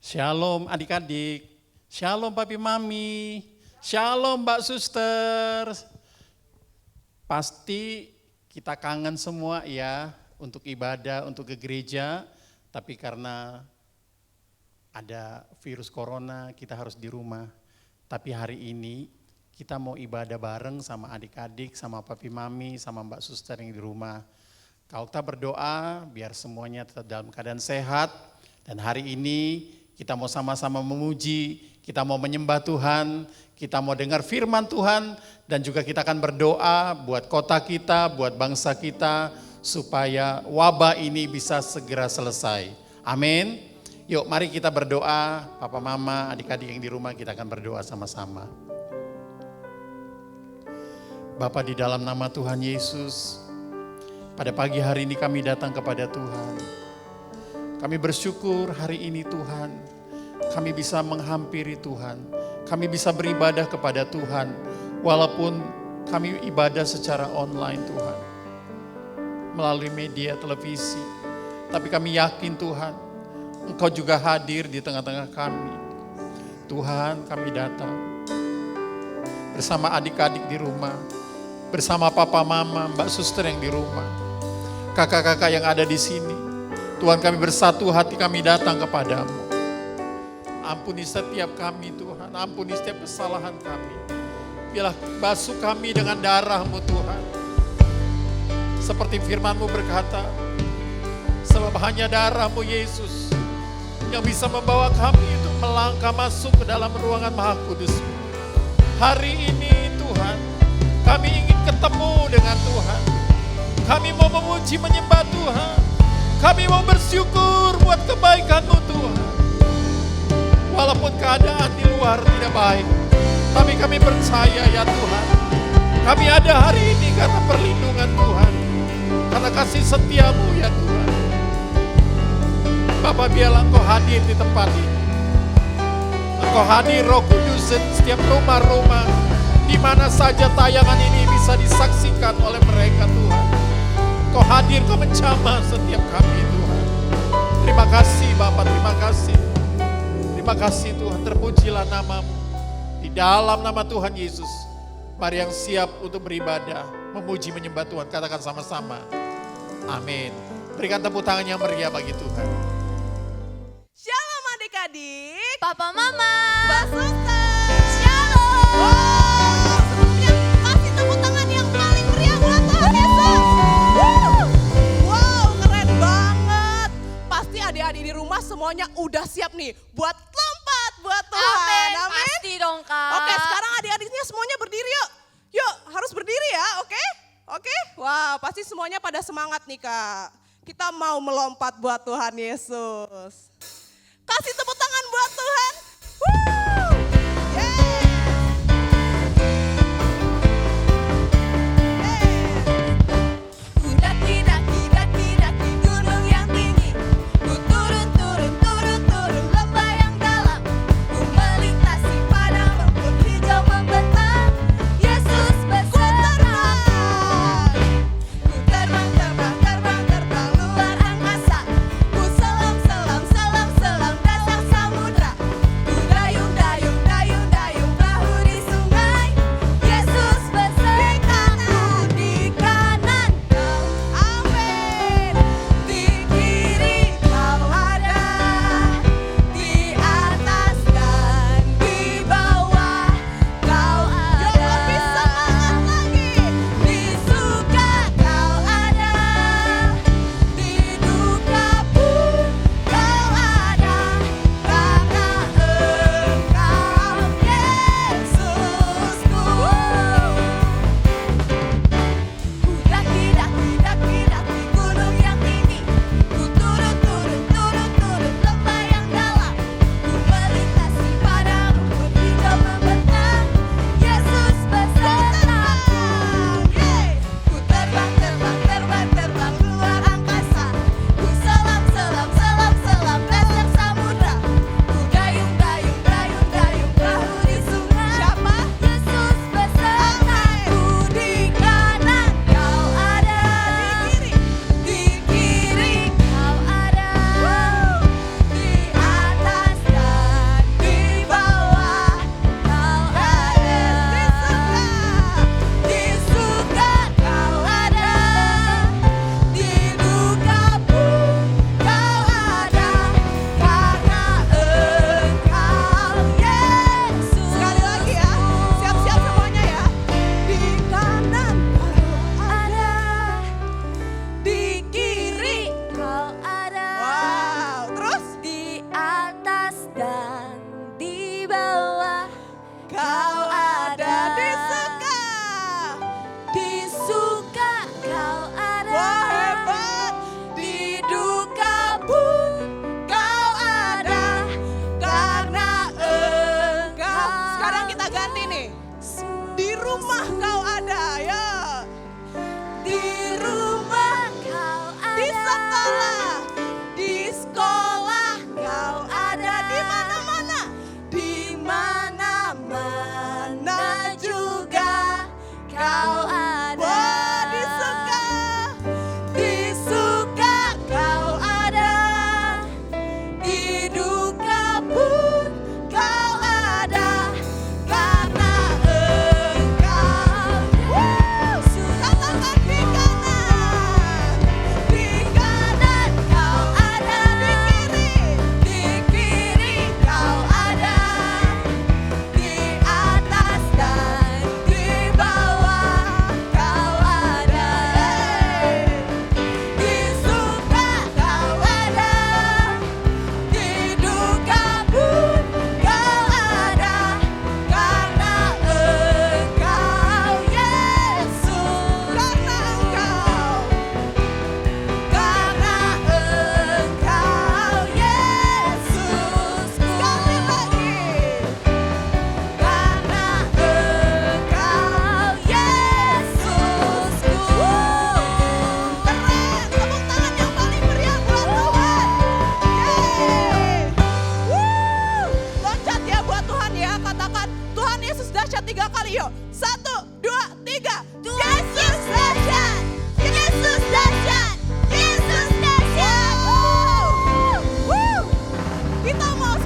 Shalom adik-adik, shalom papi mami, shalom mbak suster. Pasti kita kangen semua ya untuk ibadah, untuk ke gereja. Tapi karena ada virus corona kita harus di rumah. Tapi hari ini kita mau ibadah bareng sama adik-adik, sama papi mami, sama mbak suster yang di rumah. Kalau kita berdoa biar semuanya tetap dalam keadaan sehat. Dan hari ini kita mau sama-sama memuji, kita mau menyembah Tuhan, kita mau dengar firman Tuhan, dan juga kita akan berdoa buat kota kita, buat bangsa kita, supaya wabah ini bisa segera selesai. Amin. Yuk mari kita berdoa, papa mama, adik-adik yang di rumah kita akan berdoa sama-sama. Bapa di dalam nama Tuhan Yesus, pada pagi hari ini kami datang kepada Tuhan. Kami bersyukur hari ini Tuhan, kami bisa menghampiri Tuhan, kami bisa beribadah kepada Tuhan, walaupun kami ibadah secara online Tuhan, melalui media televisi, tapi kami yakin Tuhan, Engkau juga hadir di tengah-tengah kami. Tuhan, kami datang bersama adik-adik di rumah, bersama papa mama, mbak suster yang di rumah, kakak-kakak yang ada di sini. Tuhan, kami bersatu hati, kami datang kepadamu. Ampuni setiap kami Tuhan, ampuni setiap kesalahan kami. Biarlah basuh kami dengan darah-Mu Tuhan. Seperti firman-Mu berkata, sebab hanya darah-Mu Yesus yang bisa membawa kami untuk melangkah masuk ke dalam ruangan Maha Kudus. Hari ini Tuhan, kami ingin ketemu dengan Tuhan. Kami mau memuji menyembah Tuhan. Kami mau bersyukur buat kebaikan-Mu Tuhan. Walaupun keadaan di luar tidak baik, tapi kami percaya ya Tuhan, kami ada hari ini karena perlindungan Tuhan, karena kasih setia-Mu ya Tuhan. Bapa, biarlah Engkau hadir di tempat ini. Engkau hadir Roh Kudus di setiap rumah-rumah, di mana saja tayangan ini bisa disaksikan oleh mereka Tuhan. Engkau hadir, Engkau menjamah setiap kami Tuhan. Terima kasih Bapa, terima kasih. Terima kasih Tuhan, terpujilah nama-Mu. Di dalam nama Tuhan Yesus, mari yang siap untuk beribadah, memuji menyembah Tuhan, katakan sama-sama. Amin. Berikan tepuk tangan yang meriah bagi Tuhan. Shalom adik-adik, Papa Mama, Mbak Suster. Shalom. Wow, sebelumnya kasih tepuk tangan yang paling meriah buat Tuhan Yesus. Wow, keren banget. Pasti adik-adik di rumah semuanya udah siap nih buat lompat buat Tuhan. Amin. Pasti dong Kak. Oke, sekarang adik-adiknya semuanya berdiri yuk. Yuk, harus berdiri ya, oke? Oke? Wah, pasti semuanya pada semangat nih Kak. Kita mau melompat buat Tuhan Yesus. Kasih tepuk tangan buat Tuhan. Woo! Yes! Daki daki daki daki gunung yang tinggi. Ku turun turun turun turun lembah yang dalam. Ku melintasi padang rumput hijau membentang. Yesus beserta. Ku terbang terbang terbang terbang luar angkasa. Ku selam selam selam selam dasar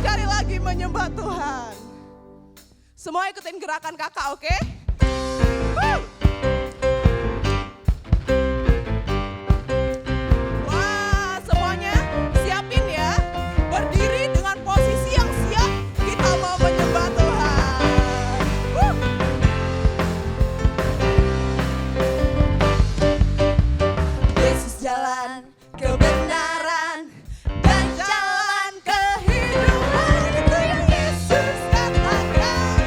sekali lagi menyembah Tuhan. Semua ikutin gerakan kakak, oke? Wah, semuanya siapin ya. Berdiri dengan posisi yang siap, kita mau menyembah Tuhan. Yesus jalan kebenaran dan jalan kehidupan. Itu yang Yesus katakan.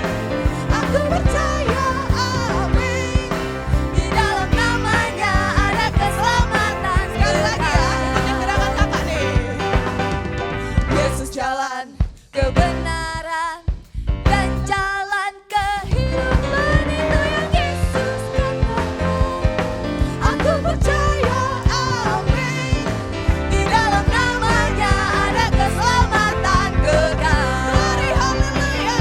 Aku percaya, amin. Di dalam namanya ada keselamatan. Sekali lagi ya, ikutin gerakan kakak nih. Yesus jalan kebenaran dan jalan kehidupan. Itu yang Yesus katakan. Aku percaya, amin. Di dalam namanya ada keselamatan kekal. Glory haleluya.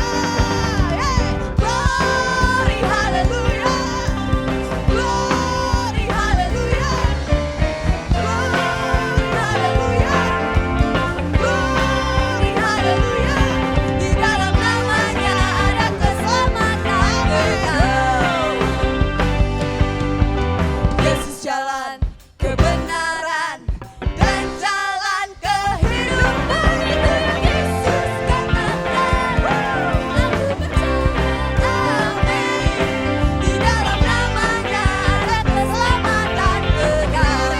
Glory haleluya. Glory haleluya. Glory haleluya. Glory haleluya. Di dalam namanya ada keselamatan kekal. Yesus jalan kebenaran dan jalan kehidupan. Itu yang Yesus katakan. Aku percaya, amin. Di dalam namanya ada keselamatan kekal.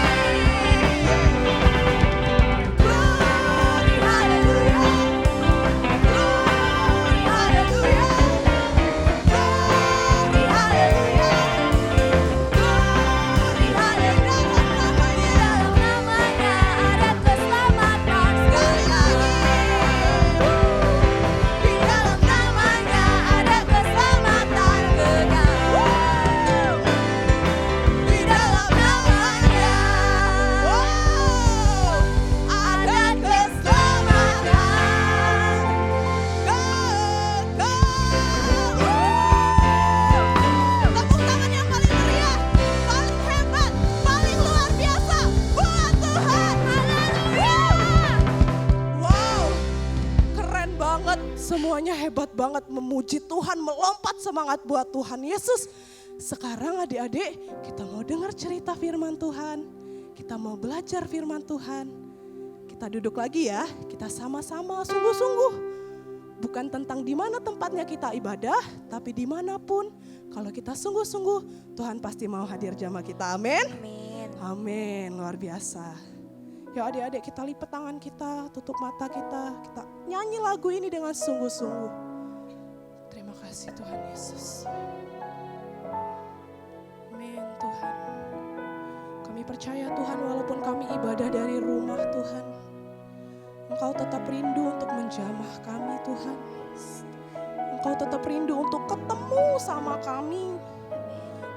Glory haleluya. Glory haleluya. Glory haleluya. Glory haleluya. Di dalam namanya ada keselamatan sekali lagi. Di dalam namanya ada keselamatan kekal. Di dalam namanya ada keselamatan kekal. Tepuk tangan yang paling meriah, paling hebat, paling luar biasa buat Tuhan. Haleluya. Wow, keren banget. Semuanya hebat banget memuji Tuhan, melompat semangat buat Tuhan Yesus. Sekarang adik-adik, kita mau dengar cerita firman Tuhan. Kita mau belajar firman Tuhan. Kita duduk lagi ya, kita sama-sama sungguh-sungguh. Bukan tentang di mana tempatnya kita ibadah, tapi dimanapun. Kalau kita sungguh-sungguh, Tuhan pasti mau hadir jamaah kita. Amin. Amin. Amin, luar biasa. Ya adik-adik, kita lipat tangan kita, tutup mata kita nyanyi lagu ini dengan sungguh-sungguh. Terima kasih Tuhan Yesus. Amin Tuhan. Kami percaya Tuhan, walaupun kami ibadah dari rumah Tuhan, Engkau tetap rindu untuk menjamah kami Tuhan. Engkau tetap rindu untuk ketemu sama kami.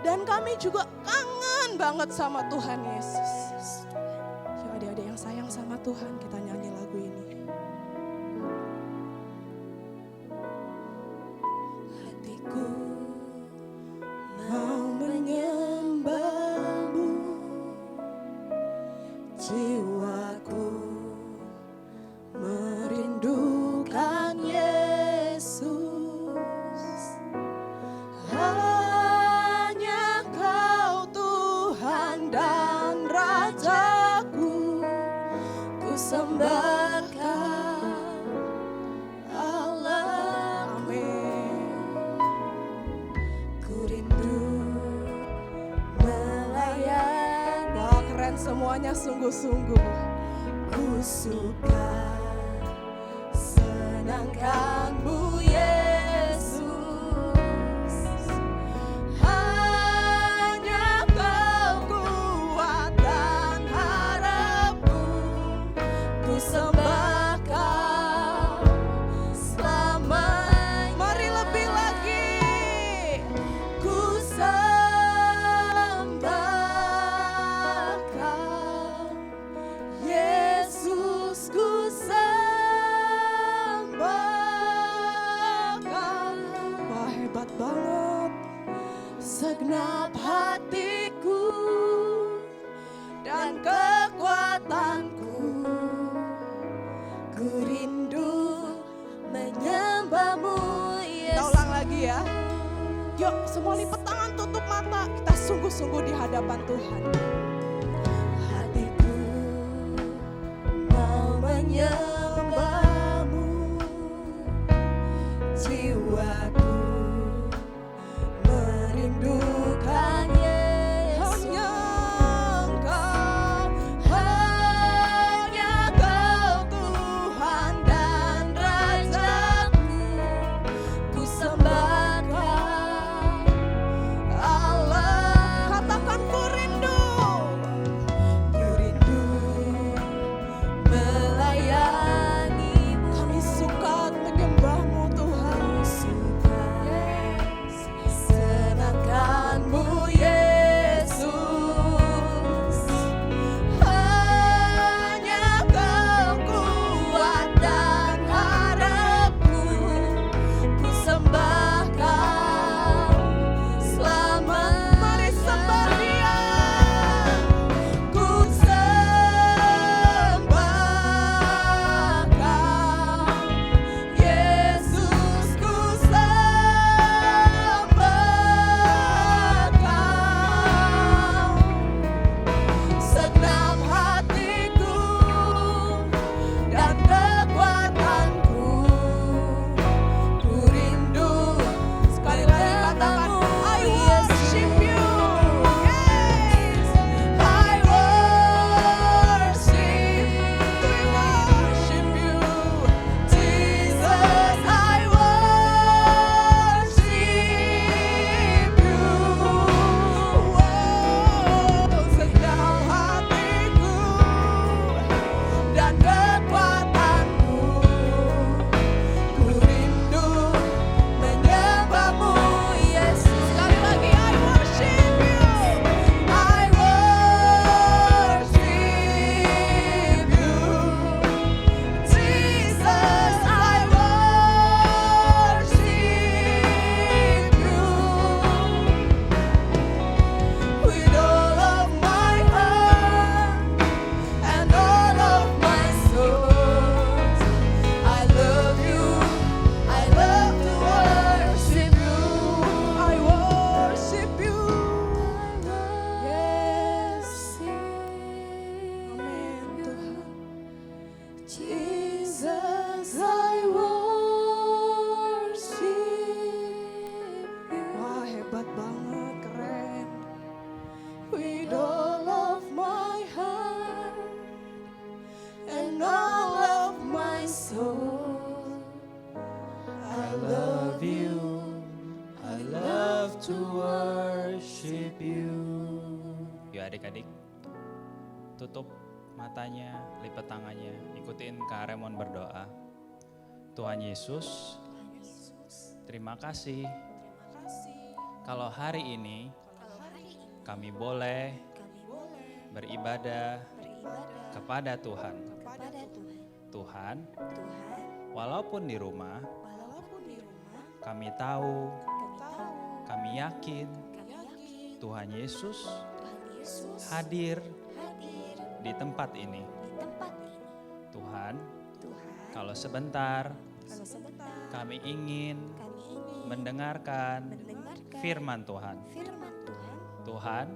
Dan kami juga kangen banget sama Tuhan Yesus. Ya adik-adik yang sayang sama Tuhan, kita nyanyi lagu ini. Hatiku Mau menyembahmu, jiwaku merindukan Yesus. Hanya Kau Tuhan dan Rajaku, ku sembahkan Allah. Amin. ku rindu melayani. Wah, keren semuanya sungguh-sungguh. Ku suka senangkanmu Yesus. Hanya Kau kuat dan harapku, ku sembah Kau selamanya. Mari lebih lagi, ku sembah Kau Yesus, ku sembah lagi ya. Yuk semua lipat tangan, tutup mata. Kita sungguh-sungguh di hadapan Tuhan. Hatiku mau menyembahmu, jiwaku merindukan Yesus. Hanya Kau Tuhan dan Rajaku, ku sembahkan Allah. Katakan ku rindu. Ku rindu melayanimu. Kami suka menyembahmu Tuhan. Suka senangkanmu Yesus. Hanya Kau kuat dan harapku, ku sembahkan selamanya. Mari sembah Dia. Ku sembahkan Yesus, ku sembahkan segenap hatiku dan kekuatanku. Ku rindu Sekali lagi katakan, I worship you. Yes. I worship, We worship you. Jesus, I worship you. Segenap hatiku Dan kekuatanku, ku rindu menyembahmu Yesus. sekali lagi, I worship you. I worship you, Jesus. I worship you with all of my heart and all of my soul. I love you. I love to worship you. I worship you. Yes, Amin Tuhan. Jesus, I worship you. Wah hebat banget, keren. With all of my heart and all of my soul, I love you. I love to worship you. Yuk adik-adik, tutup matanya, lipat tangannya, ikutin Kak Remon berdoa. Tuhan Yesus, terima kasih kalau hari ini kami boleh beribadah kepada Tuhan. Tuhan, walaupun di rumah kami tahu, kami yakin Tuhan Yesus hadir di tempat ini. Tuhan, kalau sebentar kami ingin mendengarkan firman Tuhan. Tuhan,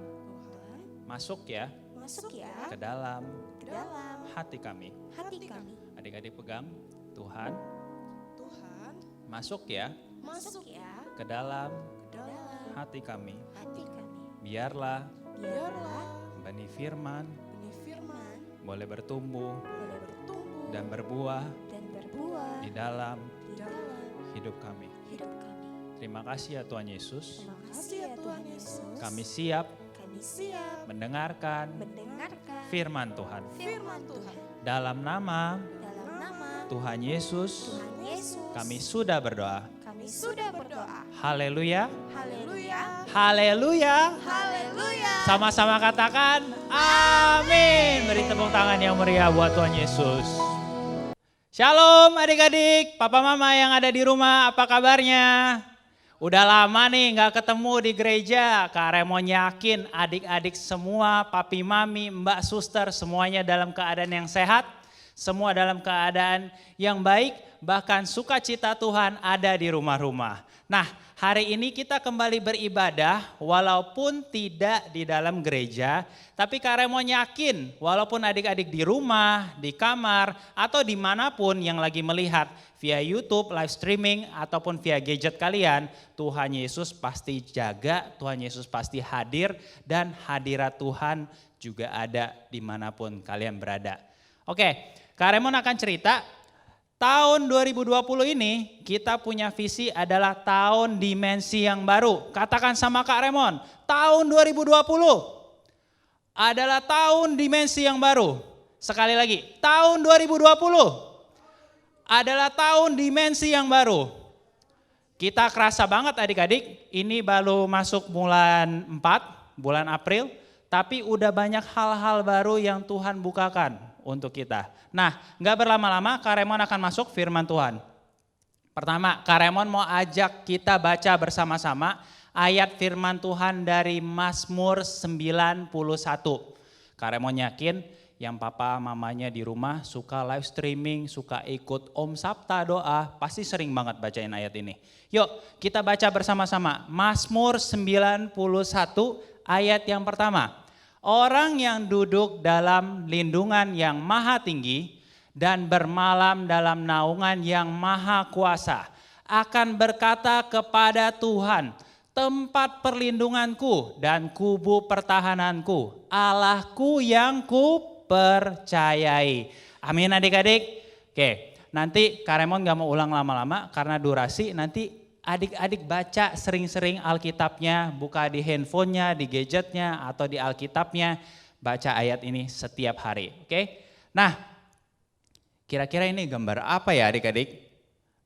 masuk ya Masuk ya ke dalam ke dalam hati kami. hati kami. Adik-adik pegang, Tuhan, Tuhan, masuk ya Masuk ya ke dalam ke dalam hati kami. hati kami. Biarlah biarlah benih firman ini firman boleh bertumbuh Boleh bertumbuh dan berbuah dan berbuah di dalam di dalam. hidup kami. hidup kami. Terima kasih ya Tuhan Yesus. Terima kasih ya Tuhan Yesus. Kami siap Kami siap mendengarkan mendengarkan firman Tuhan. Firman Tuhan. Dalam nama dalam nama Tuhan Yesus, Tuhan Yesus. kami sudah berdoa. Kami sudah berdoa. Haleluya, Haleluya. haleluya. Haleluya. Sama-sama katakan amin. Beri tepuk tangan yang meriah buat Tuhan Yesus. Shalom adik-adik, papa mama yang ada di rumah, apa kabarnya? Udah lama nih gak ketemu di gereja. Kak Remon yakin adik-adik semua, papi mami, mbak suster semuanya dalam keadaan yang sehat. semua dalam keadaan yang baik, bahkan sukacita Tuhan ada di rumah-rumah. Nah, hari ini kita kembali beribadah walaupun tidak di dalam gereja, tapi Kak Remon yakin walaupun adik-adik di rumah, di kamar, atau dimanapun yang lagi melihat via YouTube, live streaming, ataupun via gadget kalian, Tuhan Yesus pasti jaga, Tuhan Yesus pasti hadir, dan hadirat Tuhan juga ada dimanapun kalian berada. Oke, Kak Remon akan cerita, tahun 2020 ini kita punya visi adalah tahun dimensi yang baru. Katakan sama Kak Remon, tahun 2020 adalah tahun dimensi yang baru. Sekali lagi, tahun 2020 adalah tahun dimensi yang baru. Kita kerasa banget adik-adik, ini baru masuk bulan 4, bulan April, tapi udah banyak hal-hal baru yang Tuhan bukakan untuk kita. Nah, gak berlama-lama Kak Remon akan masuk firman Tuhan. Pertama, Kak Remon mau ajak kita baca bersama-sama ayat firman Tuhan dari Mazmur 91. Kak Remon yakin yang papa mamanya di rumah suka live streaming, suka ikut Om Sabta doa, pasti sering banget bacain ayat ini. Yuk kita baca bersama-sama Mazmur 91 ayat yang pertama. Orang yang duduk dalam lindungan yang maha tinggi dan bermalam dalam naungan yang maha kuasa akan berkata kepada Tuhan, tempat perlindunganku dan kubu pertahananku, Allahku yang kupercayai. Amin adik-adik. Oke, nanti Kak Remon gak mau ulang lama-lama karena durasi, nanti adik-adik baca sering-sering Alkitabnya, buka di handphonenya, di gadgetnya, atau di Alkitabnya, baca ayat ini setiap hari. Oke? Nah, kira-kira ini gambar apa ya adik-adik?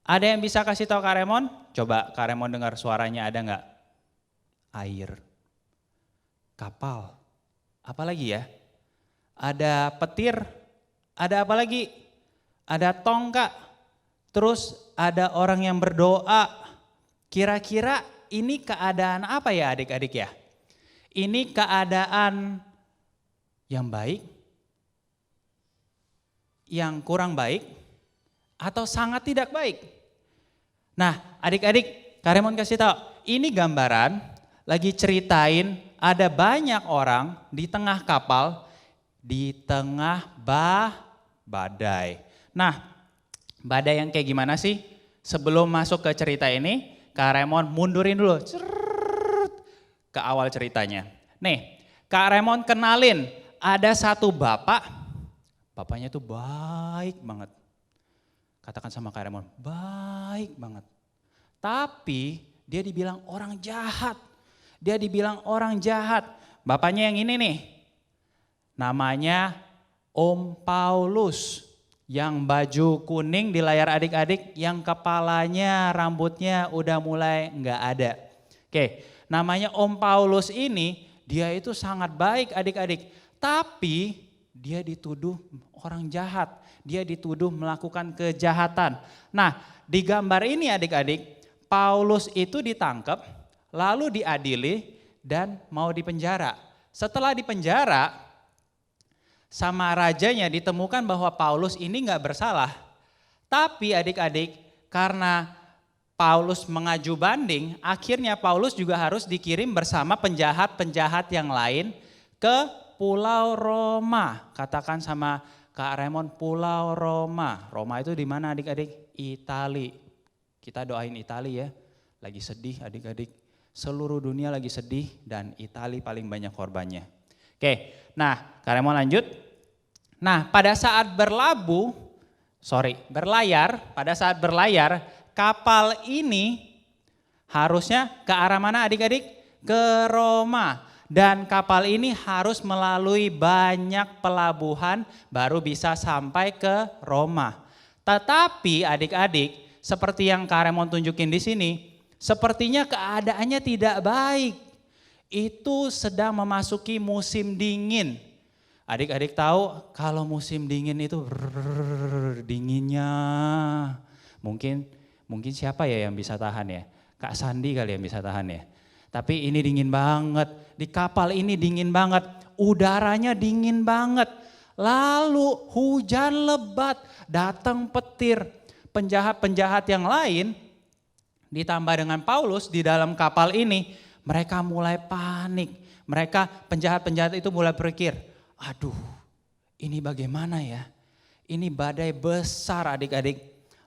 Ada yang bisa kasih tahu Kak Remon? Coba Kak Remon dengar suaranya, ada nggak? Air, kapal, apa lagi ya? Ada petir, ada apa lagi? Ada tongkat, terus ada orang yang berdoa. Kira-kira ini keadaan apa ya adik-adik ya? Ini keadaan yang baik, yang kurang baik, atau sangat tidak baik? Nah adik-adik, Kak Remon kasih tahu, ini gambaran lagi ceritain ada banyak orang di tengah kapal, di tengah badai. Nah badai yang kayak gimana sih? Sebelum masuk ke cerita ini, Kak Remon mundurin dulu ke awal ceritanya. Nih, Kak Remon kenalin ada satu bapak, bapaknya tuh baik banget. Katakan sama Kak Remon, baik banget. Tapi dia dibilang orang jahat. Dia dibilang orang jahat. Bapaknya yang ini nih, namanya Om Paulus. Yang baju kuning di layar adik-adik, yang kepalanya, rambutnya udah mulai nggak ada. Oke, namanya Om Paulus ini, dia itu sangat baik adik-adik. Tapi dia dituduh orang jahat, dia dituduh melakukan kejahatan. Nah di gambar ini adik-adik, Paulus itu ditangkap, lalu diadili dan mau dipenjara. Setelah dipenjara, sama rajanya ditemukan bahwa Paulus ini nggak bersalah. Tapi adik-adik, karena Paulus mengaju banding, akhirnya Paulus juga harus dikirim bersama penjahat-penjahat yang lain ke Pulau Roma. Katakan sama Kak Remon, Pulau Roma. Roma itu di mana adik-adik? Itali. Kita doain Itali ya. Lagi sedih adik-adik. Seluruh dunia lagi sedih dan Itali paling banyak korbannya. Oke, nah Kak Remon lanjut. Nah pada saat berlayar, kapal ini harusnya ke arah mana adik-adik? Ke Roma. Dan kapal ini harus melalui banyak pelabuhan baru bisa sampai ke Roma. Tetapi adik-adik, seperti yang Kak Remon tunjukin di sini, sepertinya keadaannya tidak baik. Itu sedang memasuki musim dingin. Adik-adik tahu kalau musim dingin itu dinginnya. Mungkin siapa ya yang bisa tahan ya? Kak Sandi kali yang bisa tahan ya. Tapi ini dingin banget. Di kapal ini dingin banget. Udaranya dingin banget. Lalu hujan lebat, datang petir. Penjahat-penjahat yang lain ditambah dengan Paulus di dalam kapal ini, mereka mulai panik. Mereka penjahat-penjahat itu mulai berpikir, aduh ini bagaimana ya? Ini badai besar adik-adik.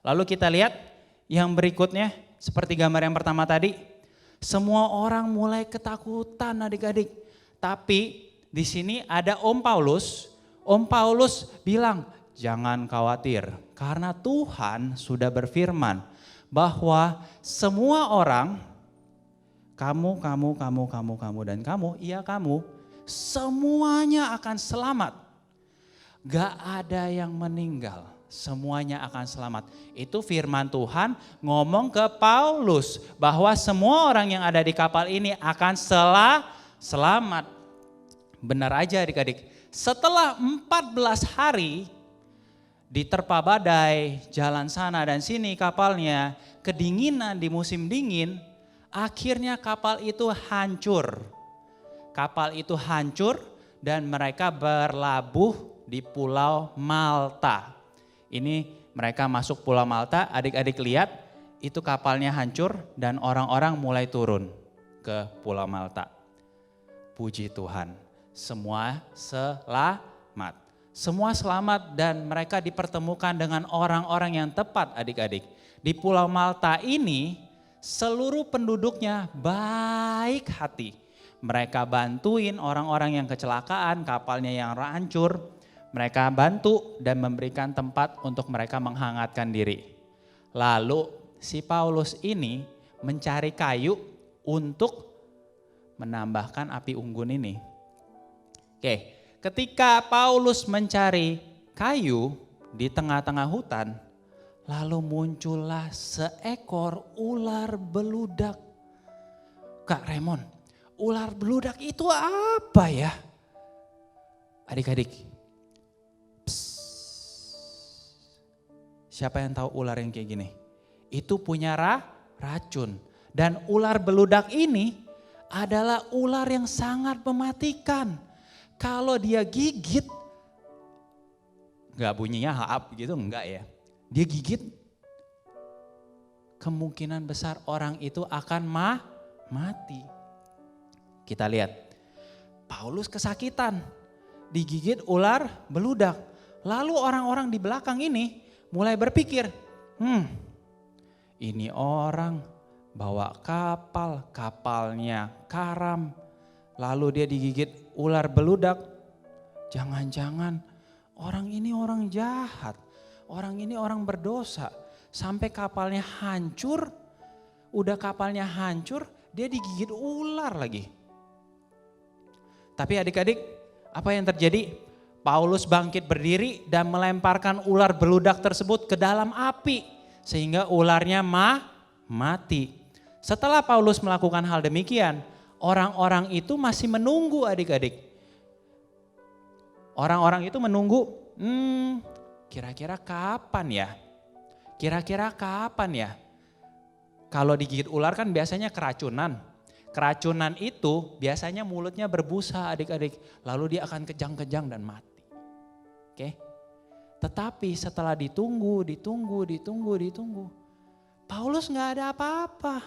Lalu kita lihat yang berikutnya seperti gambar yang pertama tadi. Semua orang mulai ketakutan adik-adik. Tapi di sini ada Om Paulus. Om Paulus bilang, jangan khawatir karena Tuhan sudah berfirman bahwa semua orang, kamu dan kamu, iya kamu, semuanya akan selamat. Gak ada yang meninggal, semuanya akan selamat. Itu firman Tuhan ngomong ke Paulus bahwa semua orang yang ada di kapal ini akan selamat. Benar aja adik-adik. Setelah 14 hari diterpa badai, jalan sana dan sini kapalnya, kedinginan di musim dingin, akhirnya kapal itu hancur. Kapal itu hancur dan mereka berlabuh di Pulau Malta. Ini mereka masuk Pulau Malta, adik-adik lihat itu kapalnya hancur dan orang-orang mulai turun ke Pulau Malta. Puji Tuhan. Semua selamat. Semua selamat dan mereka dipertemukan dengan orang-orang yang tepat adik-adik. Di Pulau Malta ini seluruh penduduknya baik hati. Mereka bantuin orang-orang yang kecelakaan, kapalnya yang hancur. Mereka bantu dan memberikan tempat untuk mereka menghangatkan diri. Lalu si Paulus ini mencari kayu untuk menambahkan api unggun ini. Oke, ketika Paulus mencari kayu di tengah-tengah hutan, lalu muncullah seekor ular beludak. Kak Raymond, ular beludak itu apa ya? Adik-adik, siapa yang tahu ular yang kayak gini? Itu punya racun. Dan ular beludak ini adalah ular yang sangat mematikan. Kalau dia gigit, gak bunyinya haap gitu, enggak ya. Dia gigit, kemungkinan besar orang itu akan mati. Kita lihat, Paulus kesakitan, digigit ular beludak. Lalu orang-orang di belakang ini mulai berpikir, ini orang bawa kapal, kapalnya karam, lalu dia digigit ular beludak. Jangan-jangan orang ini orang jahat, orang ini orang berdosa. Sampai kapalnya hancur, udah kapalnya hancur, dia digigit ular lagi. Tapi adik-adik, apa yang terjadi? Paulus bangkit berdiri dan melemparkan ular beludak tersebut ke dalam api. Sehingga ularnya mati. Setelah Paulus melakukan hal demikian, orang-orang itu masih menunggu adik-adik. Orang-orang itu menunggu, kira-kira kapan ya? Kira-kira kapan ya? Kalau digigit ular kan biasanya keracunan. Keracunan itu biasanya mulutnya berbusa adik-adik. Lalu dia akan kejang-kejang dan mati. Oke? Tetapi setelah ditunggu. Paulus gak ada apa-apa.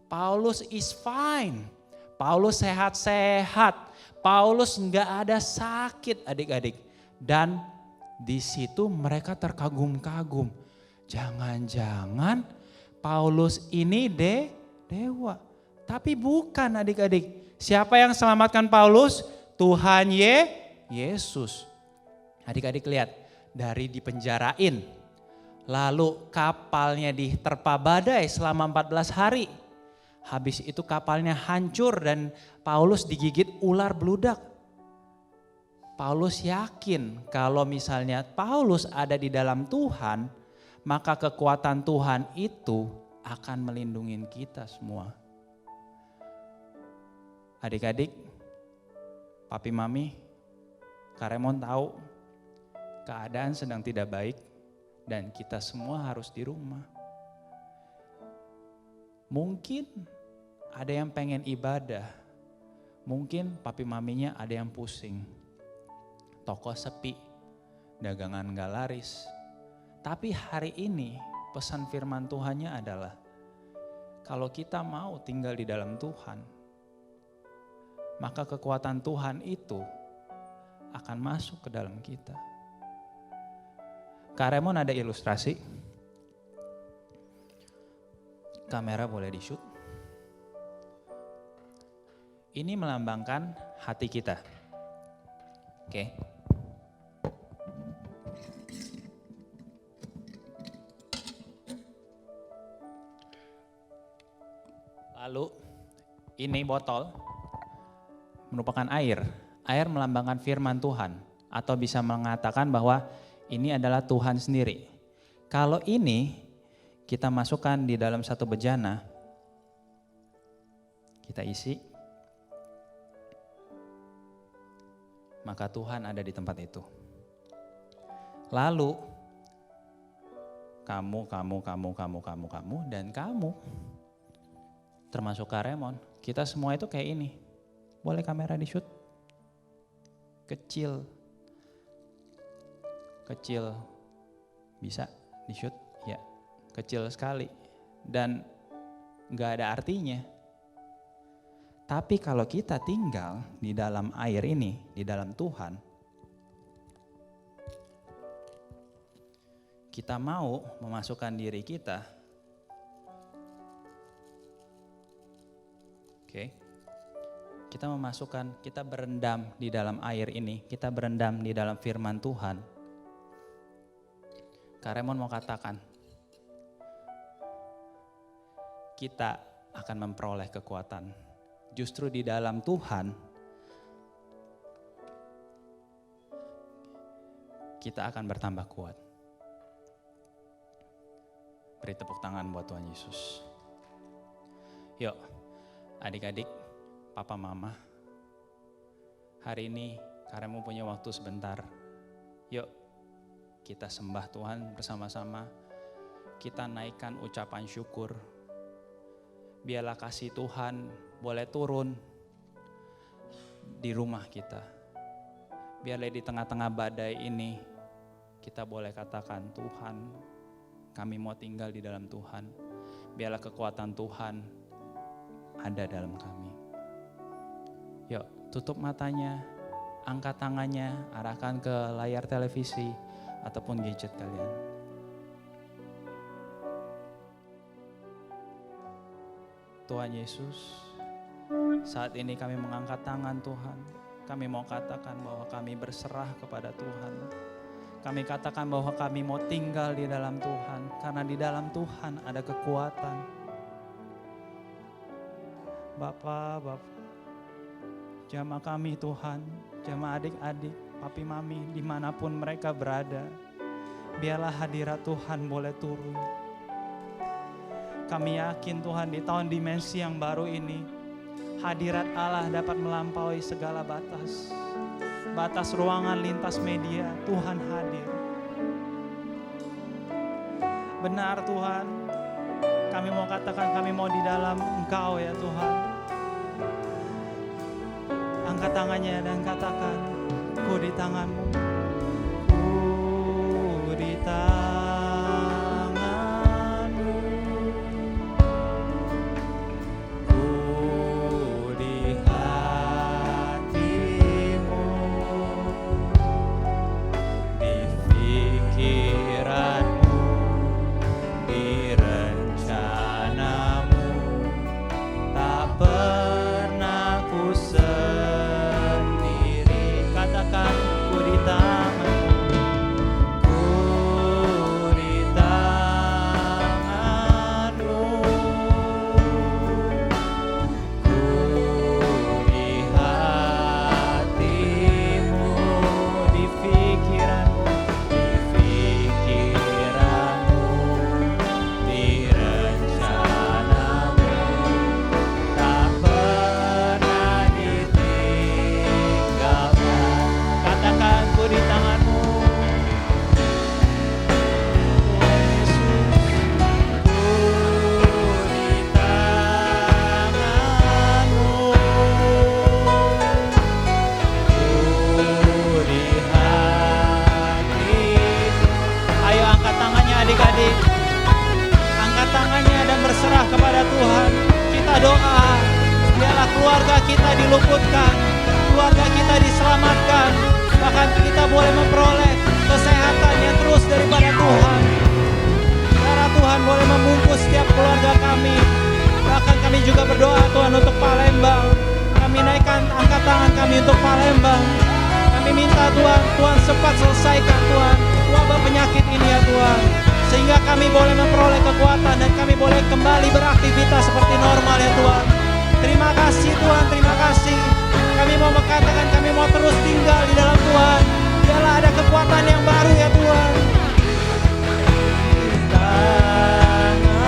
Paulus is fine. Paulus sehat-sehat. Paulus gak ada sakit adik-adik. Dan di situ mereka terkagum-kagum. Jangan-jangan Paulus ini dewa. Tapi bukan adik-adik. Siapa yang selamatkan Paulus? Tuhan Yesus. Adik-adik lihat, dari dipenjarain. Lalu kapalnya diterpa badai selama 14 hari. Habis itu kapalnya hancur dan Paulus digigit ular beludak. Paulus yakin kalau misalnya Paulus ada di dalam Tuhan, maka kekuatan Tuhan itu akan melindungi kita semua. Adik-adik, papi mami, Kak Raymond tahu keadaan sedang tidak baik dan kita semua harus di rumah. Mungkin ada yang pengen ibadah, mungkin papi maminya ada yang pusing. toko sepi, dagangan gak laris. Tapi hari ini pesan firman Tuhannya adalah kalau kita mau tinggal di dalam Tuhan, maka kekuatan Tuhan itu akan masuk ke dalam kita. Kak Raymond ada ilustrasi. Kamera boleh di-shoot. Ini melambangkan hati kita. Oke. Lalu ini botol merupakan air. Air melambangkan firman Tuhan atau bisa mengatakan bahwa ini adalah Tuhan sendiri. Kalau ini kita masukkan di dalam satu bejana, kita isi, maka Tuhan ada di tempat itu. Lalu kamu dan kamu, termasuk Kak Raymond, kita semua itu kayak ini. Boleh kamera di-shoot? Kecil, bisa di-shoot? Ya, kecil sekali dan gak ada artinya. Tapi kalau kita tinggal di dalam air ini, di dalam Tuhan, kita mau memasukkan diri kita, kita berendam di dalam air ini, kita berendam di dalam firman Tuhan. Kak Raymond mau katakan, kita akan memperoleh kekuatan. Justru di dalam Tuhan, kita akan bertambah kuat. Beri tepuk tangan buat Tuhan Yesus. Yuk, adik-adik, papa mama, hari ini Kak Raymond punya waktu sebentar. Yuk kita sembah Tuhan bersama-sama. Kita naikkan ucapan syukur. Biarlah kasih Tuhan boleh turun di rumah kita. Biarlah di tengah-tengah badai ini kita boleh katakan, Tuhan, kami mau tinggal di dalam Tuhan. Biarlah kekuatan Tuhan ada dalam kami. Yuk, tutup matanya, angkat tangannya, arahkan ke layar televisi ataupun gadget kalian. Tuhan Yesus, saat ini kami mengangkat tangan Tuhan. Kami mau katakan bahwa kami berserah kepada Tuhan. Kami katakan bahwa kami mau tinggal di dalam Tuhan. Karena di dalam Tuhan ada kekuatan. Bapa, jamah kami Tuhan, jamah adik-adik, papi mami, dimanapun mereka berada, biarlah hadirat Tuhan boleh turun. Kami yakin Tuhan di tahun dimensi yang baru ini, hadirat Allah dapat melampaui segala batas. Batas ruangan lintas media, Tuhan hadir. Benar Tuhan, kami mau katakan kami mau di dalam Engkau ya Tuhan. Angkat tangannya dan katakan, ku di tangan-Mu, ku di tangan-Mu, ku di hati-Mu, di pikiran-Mu, di rencana-Mu, tak pernah ku sendiri. Katakan, ku di tangan-Mu. berdoa, biarlah keluarga kita diluputkan, keluarga kita diselamatkan, bahkan kita boleh memperoleh kesehatan yang terus daripada Tuhan. Karena Tuhan boleh membungkus setiap keluarga kami. Bahkan kami juga berdoa Tuhan untuk Palembang. Kami naikkan angkat tangan kami untuk Palembang. Kami minta Tuhan, Tuhan cepat selesaikan Tuhan wabah penyakit ini ya Tuhan. Sehingga kami boleh memperoleh kekuatan dan kami boleh kembali beraktivitas seperti normal ya Tuhan. Terima kasih Tuhan, terima kasih. Kami mau mengatakan kami mau terus tinggal di dalam Tuhan. Biarlah ada kekuatan yang baru ya Tuhan. Tangan-Mu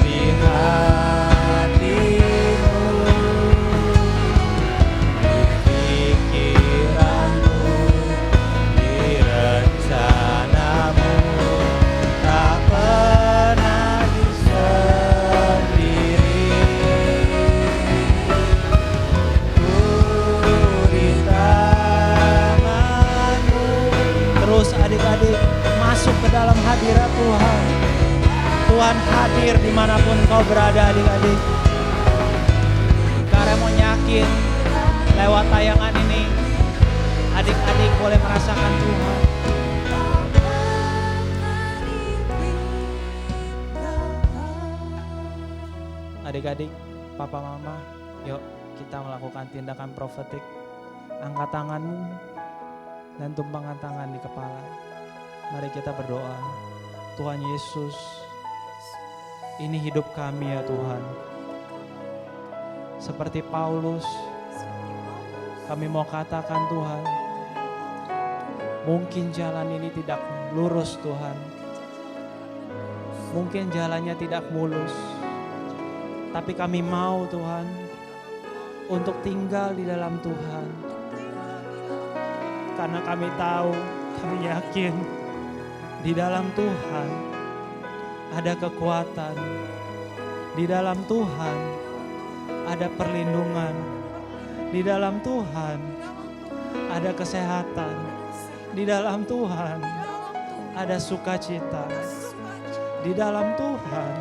di hati-Mu, di pikiran-Mu, di rencana-Mu, tak pernah disendiri. Di tangan-Mu. Terus adik-adik masuk ke dalam hadirat Tuhan. Tuhan hadir dimanapun kau berada adik-adik. Karena mau nyakit lewat tayangan ini, adik-adik boleh merasakan Tuhan. Adik-adik, papa mama, yuk kita melakukan tindakan profetik. Angkat tanganmu dan tumpangkan tangan di kepala. Mari kita berdoa. Tuhan Yesus, ini hidup kami ya Tuhan. Seperti Paulus, kami mau katakan Tuhan, mungkin jalan ini tidak lurus Tuhan. Mungkin jalannya tidak mulus. Tapi kami mau Tuhan untuk tinggal di dalam Tuhan. Karena kami tahu, kami yakin di dalam Tuhan ada kekuatan. Di dalam Tuhan ada perlindungan. Di dalam Tuhan ada kesehatan. Di dalam Tuhan ada sukacita. Di dalam Tuhan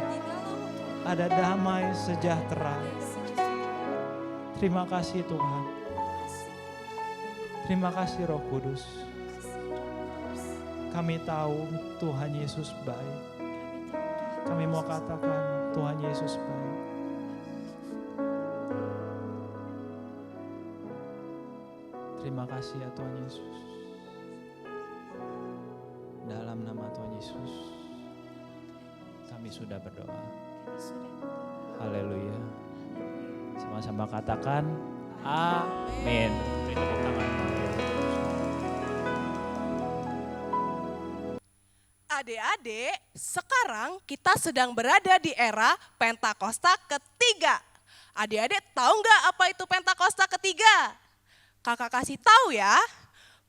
ada damai sejahtera. Terima kasih Tuhan. Terima kasih Roh Kudus. Kami tahu Tuhan Yesus baik. Kami mau katakan Tuhan Yesus baik. Terima kasih ya Tuhan Yesus. Dalam nama Tuhan Yesus, kami sudah berdoa. Haleluya. Sama-sama katakan amin. Beri tepuk tangan. Adik-adik, sekarang kita sedang berada di era Pentakosta ketiga. Adik-adik tahu nggak apa itu Pentakosta ketiga? Kakak kasih tahu ya.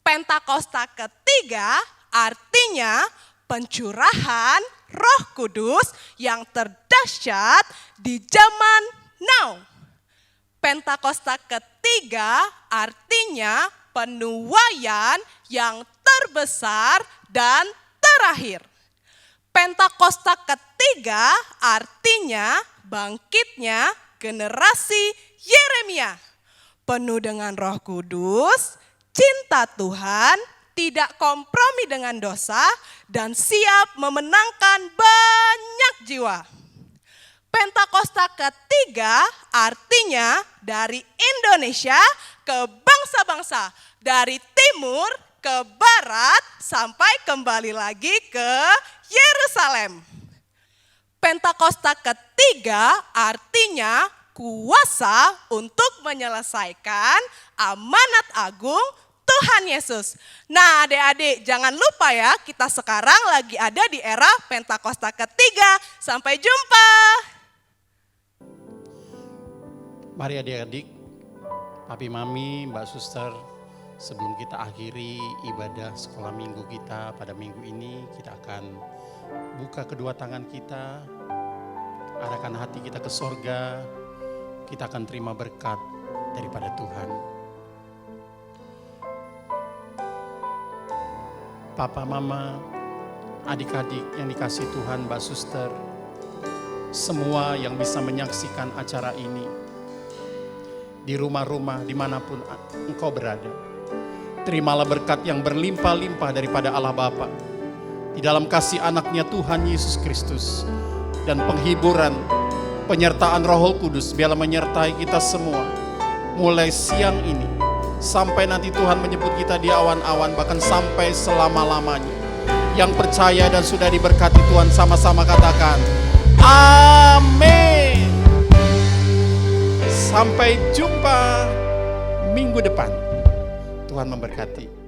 Pentakosta ketiga artinya pencurahan Roh Kudus yang terdahsyat di zaman now. Pentakosta ketiga artinya penuaian yang terbesar dan terakhir. Pentakosta ketiga artinya bangkitnya generasi Yeremia. Penuh dengan Roh Kudus, cinta Tuhan, tidak kompromi dengan dosa, dan siap memenangkan banyak jiwa. Pentakosta ketiga artinya dari Indonesia ke bangsa-bangsa, dari timur ke barat sampai kembali lagi ke Yerusalem. Pentakosta ketiga artinya kuasa untuk menyelesaikan amanat agung Tuhan Yesus. Nah adik-adik jangan lupa ya, kita sekarang lagi ada di era Pentakosta ketiga. Sampai jumpa. Mari adik-adik, papi mami, mbak suster, sebelum kita akhiri ibadah sekolah minggu kita pada minggu ini, kita akan buka kedua tangan kita, arahkan hati kita ke sorga, kita akan terima berkat daripada Tuhan. Papa, mama, adik-adik yang dikasih Tuhan, Mbak Suster, semua yang bisa menyaksikan acara ini, di rumah-rumah dimanapun engkau berada. Terimalah berkat yang berlimpah-limpah daripada Allah Bapa, di dalam kasih anaknya Tuhan Yesus Kristus, dan penghiburan, penyertaan Roh Kudus, biarlah menyertai kita semua, mulai siang ini, sampai nanti Tuhan menyebut kita di awan-awan, bahkan sampai selama-lamanya. Yang percaya dan sudah diberkati Tuhan sama-sama katakan, amin. Sampai jumpa minggu depan. Tuhan memberkati.